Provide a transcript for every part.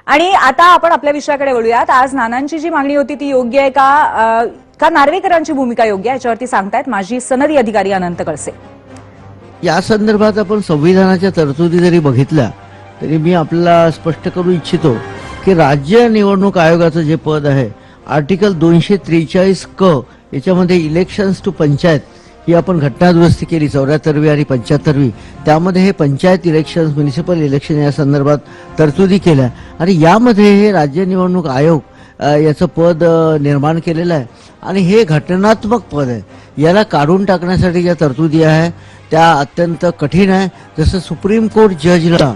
आणि आता आपण आपल्या विषयाकडे वळूयात. आज नानांची जी मागणी होती ती योग्य आहे का नार्वेकरांची भूमिका योग्य आहे याच्यावरती सांगतायत माजी सनदी अधिकारी अनंत कळसे. या संदर्भात आपण संविधानाच्या तरतुदी जरी बघितल्या तरी मी आपल्याला स्पष्ट करू इच्छितो की राज्य निवडणूक आयोगाचं जे पद आहे आर्टिकल 243 क याच्यामध्ये इलेक्शन्स टू पंचायत ही आपण घटना दुरुस्ती केली 74वी आणि 75वी. त्यामध्ये हे पंचायत इलेक्शन म्युनिसिपल इलेक्शन या संदर्भात तरतुदी केल्या आणि यामध्ये हे राज्य निवडणूक आयोग याचं पद निर्माण केलेलं आहे आणि हे घटनात्मक पद आहे. याला काढून टाकण्यासाठी ज्या तरतुदी आहे त्या अत्यंत कठीण आहे. जसं सुप्रीम कोर्ट जजला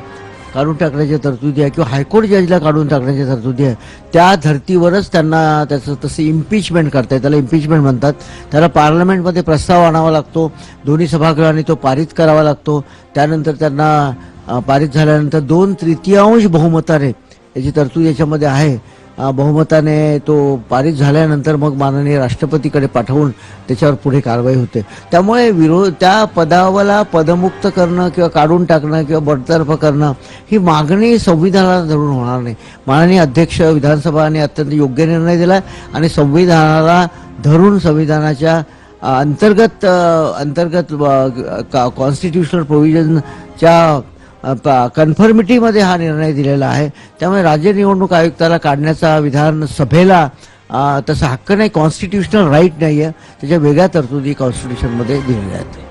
काढून टाकण्याच्या तरतुदी आहे किंवा हायकोर्ट जजला काढून टाकण्याच्या तरतुदी आहे, त्या धर्तीवरच त्यांना त्याचं तसं इम्पिचमेंट करता त्याला इम्पिचमेंट म्हणतात. त्याला पार्लमेंटमध्ये प्रस्ताव आणावा लागतो, दोन्ही सभागृहांनी तो पारित करावा लागतो. त्यानंतर त्यांना पारित झाल्यानंतर 2/3 बहुमताने याची तरतूद याच्यामध्ये आहे. बहुमताने तो पारित झाल्यानंतर मग माननीय राष्ट्रपतीकडे पाठवून त्याच्यावर पुढे कारवाई होते. त्यामुळे त्या पदावाला पदमुक्त करणं किंवा काढून टाकणं किंवा बडतर्फ करणं ही मागणी संविधानाला धरून होणार नाही. माननीय अध्यक्ष विधानसभाने अत्यंत योग्य निर्णय दिला आणि संविधानाला धरून संविधानाच्या अंतर्गत कॉन्स्टिट्युशनल प्रोव्हिजनच्या कन्फर्मिटीमध्ये हा निर्णय दिलेला आहे. त्यामुळे राज्य निवडणूक आयुक्ताला काढण्याचा विधानसभेला तसा हक्क नाही, कॉन्स्टिट्युशनल राईट नाही आहे. त्याच्या वेगळ्या तरतुदी कॉन्स्टिट्यूशनमध्ये दिलेल्या आहेत.